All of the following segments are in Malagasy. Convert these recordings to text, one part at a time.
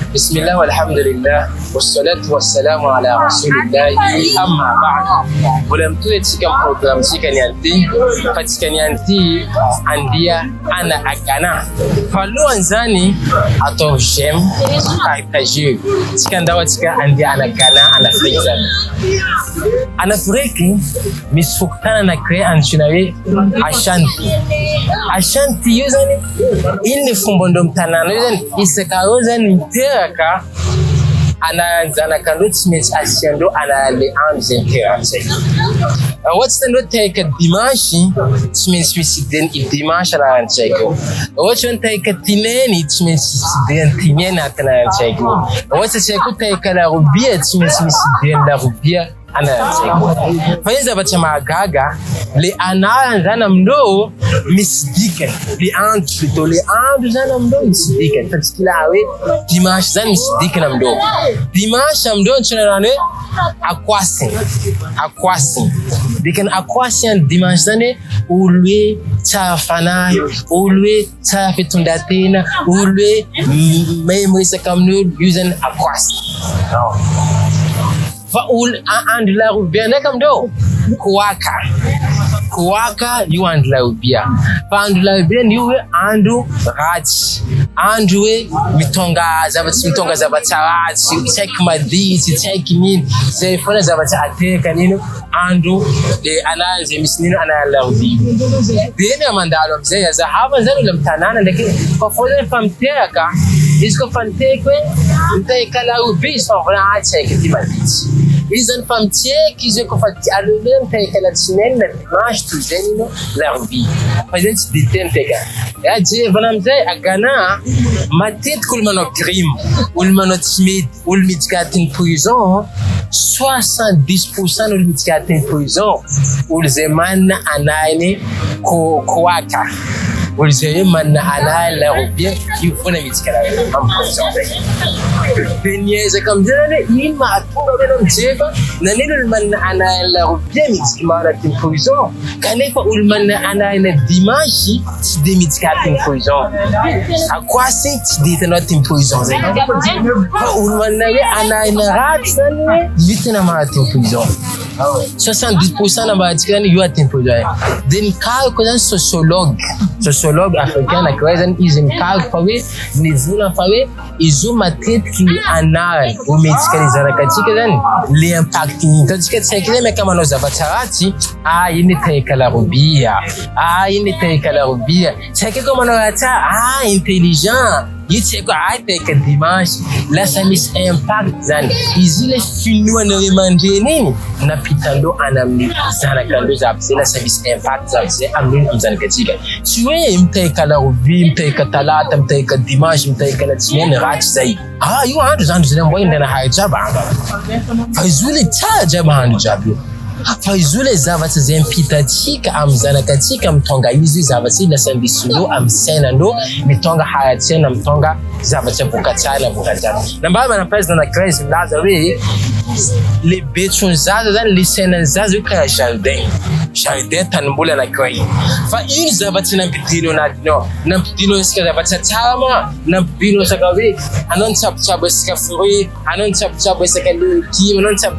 Bismillah walhamdulillah wassalatu wassalamu ala rasulillahi amma ba'd. Wala mtu katika program katika nianti andia ana agana falo anzani ato jem kaitaji sikanda watika andia ana gana ana frika ana friki misfuktana na kre anchinawe ashanti yuzani inni fumbondo mtanano yuzani isekaozani mteraka anaanza kandotsments asiando ana le anze terase what's the not take dimashi means visiden dimash ana anchego what's one take tineni means visiden tinena kana anchego what's the take la rubia means visiden la rubia ana anchego fainza bachama gaga le anaanza mdo misdiken le antu to le antu zana mdo misdiken tatskilawe dimash zan misdiken mdo dimash mdo chunarane akwasi diken akwasian dimash zane ulwe tafana ulwe tafetundatena ulwe memories kamnu using akwasi fa ul and la rubia nakamdo kuwaka you and laubia pandu laubia niwe andu rati anduwe mitonga zabatawati check madisi check min zefona zabatateka nino andu de anaanze misnino ana laubia dene mandalo mzee za hava zalo lamtanana ndeke kwa fole famteka isko fantekwe mteka laubia so fona check timadisi izan famteka izo kofati alulem teka la tsinena dimash tu zenino larbi fazent ditentega yaje vanamze agana matet kulmano crime ulmano smith ulmitkatin prison 70% ulmitkatin prison ulzeman anaine koaka ulzeman ana larbi yufuna mitkala penyeze kamjane ima atunga beno mjeba na nilo man ana larbi mitkimara tin prison kanefa ulman ana ina dimashi de mitkatin prison akwasi de not in prison ulman na ana ina ratsan vitna maratin prison 70% na batikani you at in prison then kal ko sociologue africain na kwazan izin kal fawe ni zuna fawe izuma tetki ana umetikani zara katika dan le impacting katika sekile kama no zabatarati yini teka la rubia yini teka la rubia seke kama no ata intelligent yiteko teka dimash la samis impact zan izile finwa na remande nini na pitando anamni zana kando zabse la samis impact zabse amin uzan katika siwe mteka la rubia mteka talata mteka dimash mteka la tsmen rat zai you are zan zan boy ndana hajaba fazuli tajaba hanjabu faizule zavati zempita tika amzana katika mtonga hizi zavati la sambisulo amsena ndo mitonga haya tena mtonga zavati bukatana na baba na president na crazy lazawe le betron zaza zan lisena zaza ka jardin tanbula na crazy fa in zavati na bidino na bidino ska zavati tama na bidino sakawe anon chap ska furi anon chap ska ki anon chap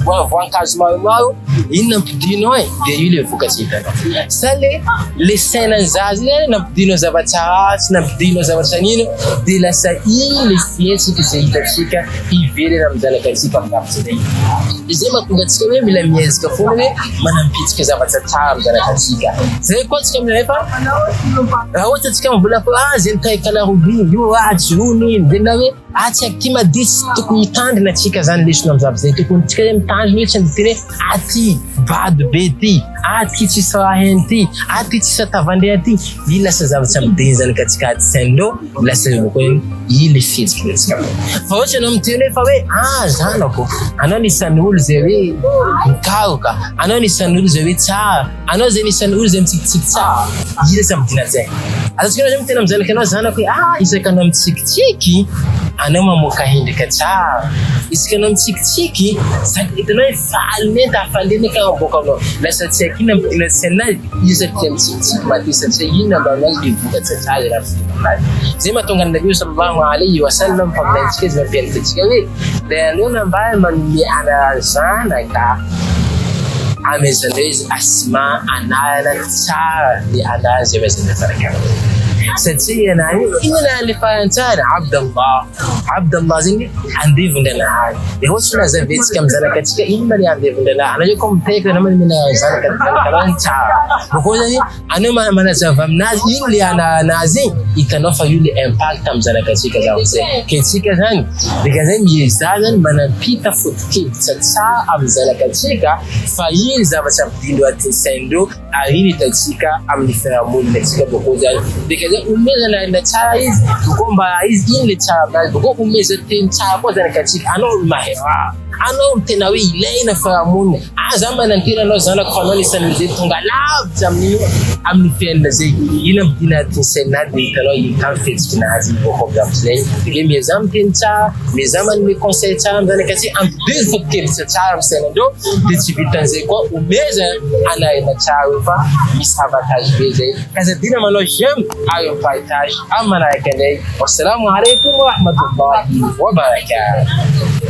bwa kazma mau ina pidino de yule fukasita sale le sena zazi na pidino za batat na pidino za batanino de la sai le fiesi que se itachika ivele na mzala katika kapsede izema kungatika mimi la miezi kafune manampitika za batata mzala katika sai kwa tika mlefa wote tika mbula kwa zentai kala rubi yo achuni ndenawe acha kima dis tukumitande na chika zanlish na mzabze tukuntika mtanji ni chandire ati bad beti ati chisahenti ati chisatavandeti ila sazavcha mdenza katika sendo la sendo ile fit katika fawacha na mtene fawe zanako anani sanul zewe mkauka anani sanul zewe ta anozeni sanul zemtiktikta ile samtina ze azikina mtena mzalekana zanako isekana mtiktiki anao mamoaka endrika tsara. Isika anao mitsikitsiky, hitanao hoe faly tafaliny ka maboakanao. Lasa tsy akina mpina tsenazy, io satria mitsikitsiky mati satria ino mba anazy vokatsy tsara raha fitanazy. Zay mahatonga ny Nabi sallallahu alayhi wa sallam mpaminantsika izy mampianatra hoe lay anao mba manome zanaka amezanao izy asma anana tsara ny anazy amezanao zanaka. Satria nani inna li fansana Abdullah zini andivundana ehosuna zavetsika mzanakatika inna li andivundana anaje kompeka namani mina zanakatika because anema manazava mnazi ili ana nazi ikanofa yule impact mzanakatika zawse ketsika zani bigazeni yezazani manapita futki tsatsa amzanakatika fayiza basabdindo atisendo ahini tatika amnifera mun tatika because umeza na tsara hizi kukomba hizi ile tsara bali kuko umeza tsara kwa zanakatika ano mahera ano tena we Ilay na fahamuni azama na ntira no zana kwa noni sanze tunga love zamni amnifenda zaidi ina mdina tsena de kalo yi confidence kinazi ko gamslay ile mezam tincha mezama ni conseil tsara zanakatika am difficult tsara senado distributanze kwa umeza ana ina tsara fa misabotage beze kaza dina malo jem ayo partage amana yakende. Wassalamu alaikum wa rahmatullahi wa barakatuh.